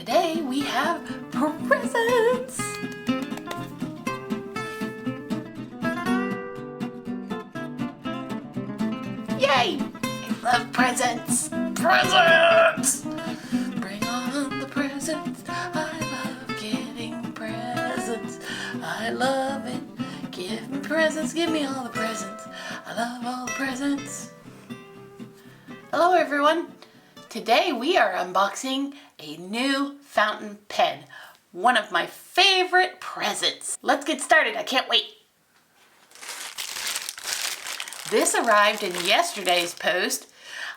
today we have presents. Yay! I love presents. Presents! Bring on the presents. I love getting presents. I love it. Give me presents. Give me all the presents. I love all the presents. Hello everyone. Today we are unboxing a new fountain pen. One of my favorite presents. Let's get started. I can't wait. This arrived in yesterday's post.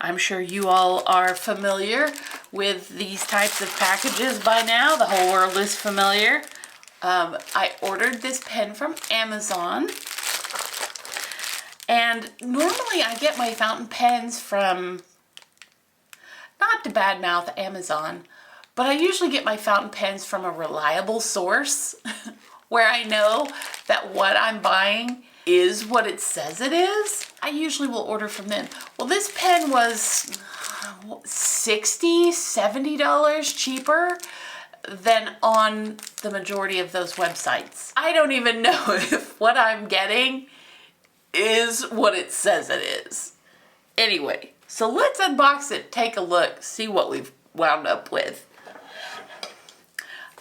I'm sure you all are familiar with these types of packages by now. The whole world is familiar. I ordered this pen from Amazon. And normally I get my fountain pens from, not to badmouth Amazon, but I usually get my fountain pens from a reliable source where I know that what I'm buying is what it says it is. I usually will order from them. Well, this pen was $60, $70 cheaper than on the majority of those websites. I don't even know if what I'm getting is what it says it is. Anyway, so let's unbox it, take a look, see what we've wound up with.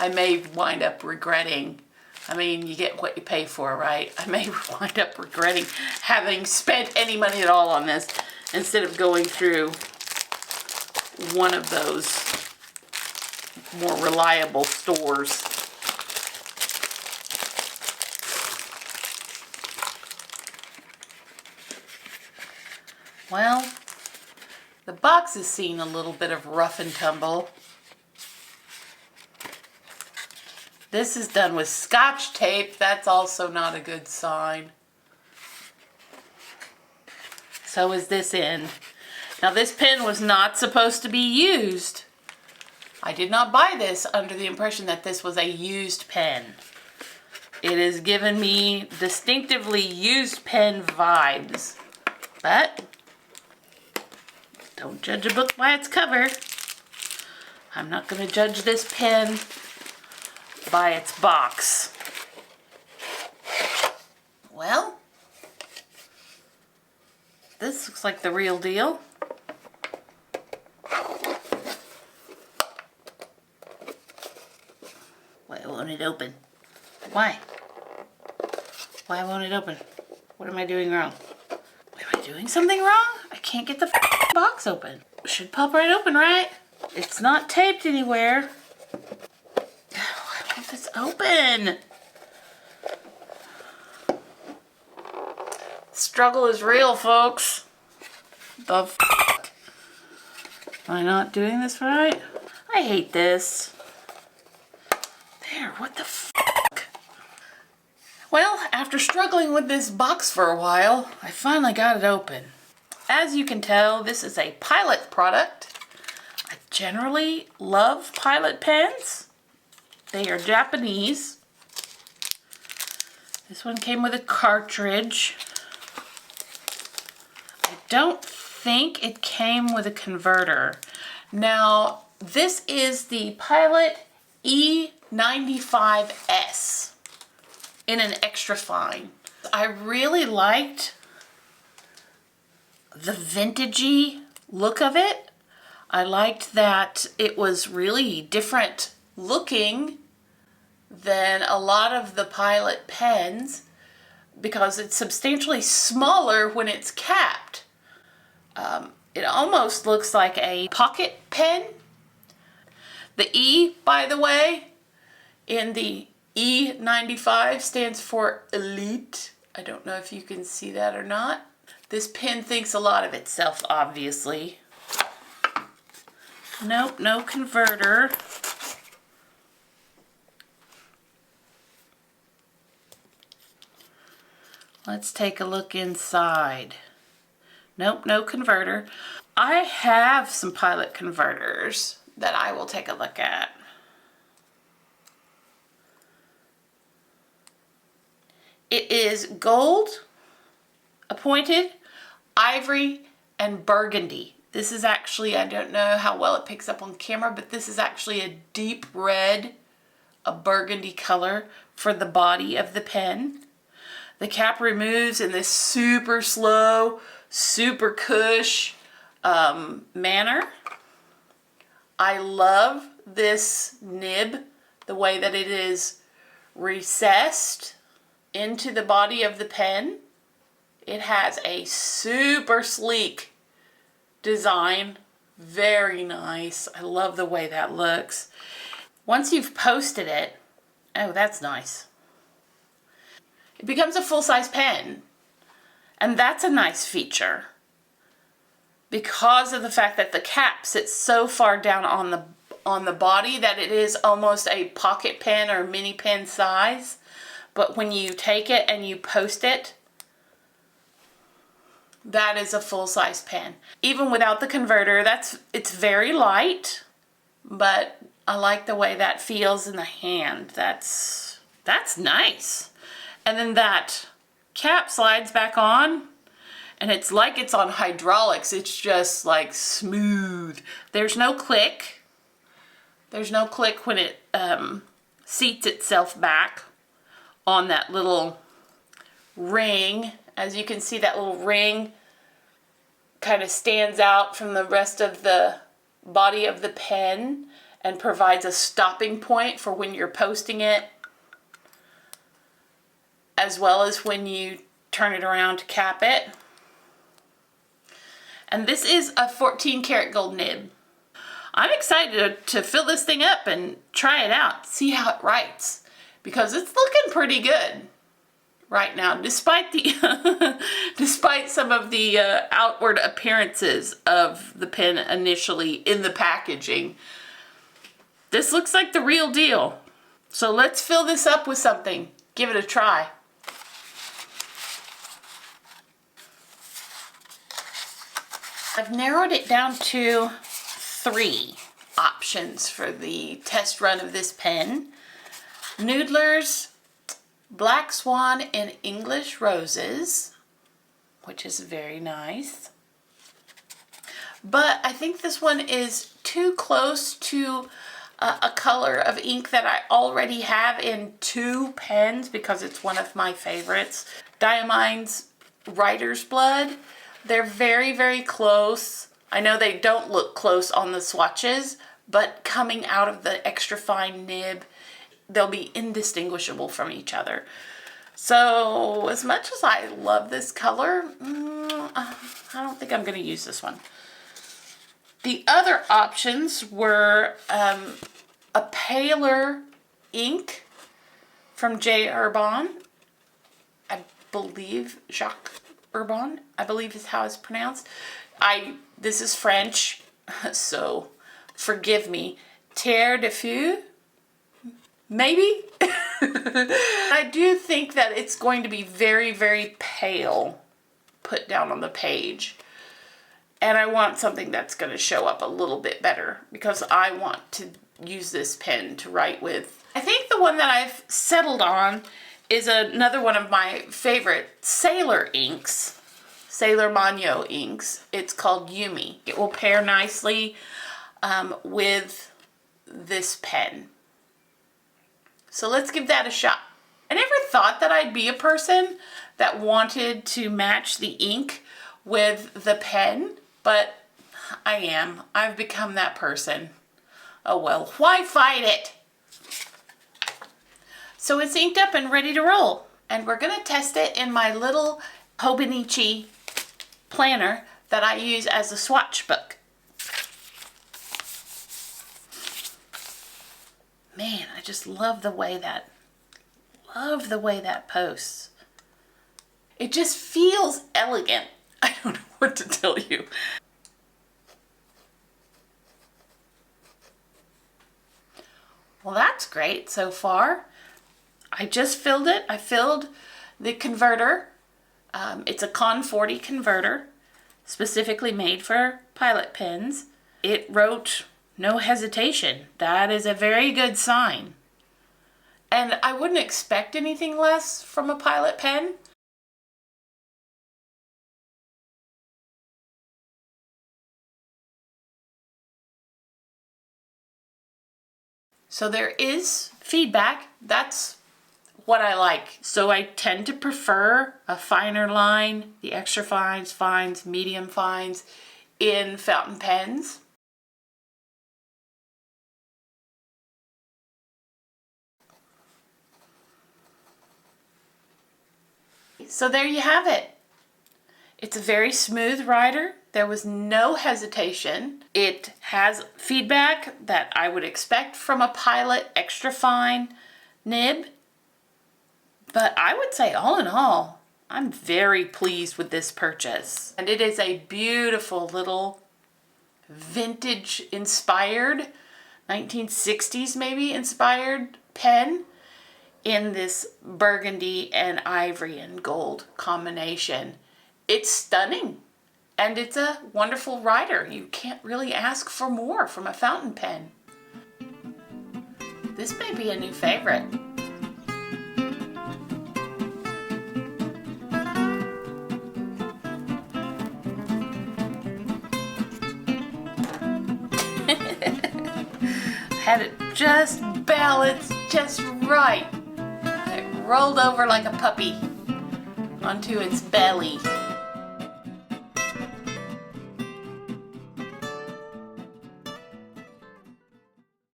I may wind up regretting. I mean, you get what you pay for, right? I may wind up regretting having spent any money at all on this instead of going through one of those more reliable stores. Well, the box has seen a little bit of rough and tumble. This is done with Scotch tape. That's also not a good sign. So is this end. Now this pen was not supposed to be used. I did not buy this under the impression that this was a used pen. It has given me distinctively used pen vibes. But don't judge a book by its cover. I'm not going to judge this pen by its box. Well, this looks like the real deal. Why won't it open? Why? Why won't it open? What am I doing wrong? Am I doing something wrong? I can't get the box open. It should pop right open, right? It's not taped anywhere. Why won't this open? Struggle is real, folks. The f***? Am I not doing this right? I hate this. There, what the f***? Well, after struggling with this box for a while, I finally got it open. As you can tell, this is a Pilot product. I generally love Pilot pens. They are Japanese. This one came with a cartridge. I don't think it came with a converter. Now, this is the Pilot E95s in an extra fine. I really liked the vintagey look of it. I liked that it was really different looking than a lot of the Pilot pens because it's substantially smaller when it's capped. It almost looks like a pocket pen. The E, by the way, in the E95 stands for Elite. I don't know if you can see that or not. This pen thinks a lot of itself, obviously. Nope, no converter. Let's take a look inside. Nope, no converter. I have some Pilot converters that I will take a look at. It is gold, appointed, ivory, and burgundy. This is actually, I don't know how well it picks up on camera, but this is actually a deep red, a burgundy color for the body of the pen. The cap removes in this super slow, super cush manner. I love this nib, the way that it is recessed into the body of the pen. It has a super sleek design, very nice. I love the way that looks. Once you've posted it, oh, that's nice. It becomes a full-size pen, and that's a nice feature because of the fact that the cap sits so far down on the body that it is almost a pocket pen or mini pen size. But when you take it and you post it, that is a full-size pen. Even without the converter, it's very light, but I like the way that feels in the hand. That's nice. And then that cap slides back on, and it's like it's on hydraulics. It's just like smooth. There's no click. There's no click when it seats itself back on that little ring. As you can see, that little ring kind of stands out from the rest of the body of the pen and provides a stopping point for when you're posting it, as well as when you turn it around to cap it. And this is a 14 karat gold nib. I'm excited to fill this thing up and try it out, see how it writes, because it's looking pretty good right now, despite the despite some of the outward appearances of the pen initially in the packaging. This looks like the real deal. So let's fill this up with something. Give it a try. I've narrowed it down to 3 options for the test run of this pen. Noodler's Black Swan and English Roses, which is very nice. But I think this one is too close to a color of ink that I already have in 2 pens because it's one of my favorites. Diamine's Writer's Blood. They're very, very close. I know they don't look close on the swatches, but coming out of the extra fine nib, they'll be indistinguishable from each other. So as much as I love this color, I don't think I'm going to use this one. The other options were a paler ink from Herbin. I believe Jacques Herbin, I believe is how it's pronounced. This is French, so forgive me. Terre de Feu, maybe? I do think that it's going to be very, very pale put down on the page. And I want something that's going to show up a little bit better because I want to use this pen to write with. I think the one that I've settled on is another one of my favorite Sailor inks, Sailor Manyo inks. It's called Yumi. It will pair nicely with this pen. So let's give that a shot. I never thought that I'd be a person that wanted to match the ink with the pen, but I am. I've become that person. Oh well, why fight it? So it's inked up and ready to roll. And we're gonna test it in my little Hobonichi planner that I use as a swatch book. Man, I just love the way that posts. It just feels elegant. I don't know what to tell you. Well, that's great so far. I just filled it. I filled the converter. It's a Con 40 converter, specifically made for pilot pens. It wrote no hesitation. That is a very good sign. And I wouldn't expect anything less from a pilot pen. So there is feedback. That's what I like. So I tend to prefer a finer line, the extra fines, fines, medium fines in fountain pens. So there you have it. It's a very smooth rider. There was no hesitation. It has feedback that I would expect from a Pilot extra fine nib. But I would say all in all, I'm very pleased with this purchase. And it is a beautiful little vintage inspired, 1960s maybe inspired pen in this burgundy and ivory and gold combination. It's stunning and it's a wonderful rider. You can't really ask for more from a fountain pen. This may be a new favorite. Had it just balanced just right. It rolled over like a puppy onto its belly.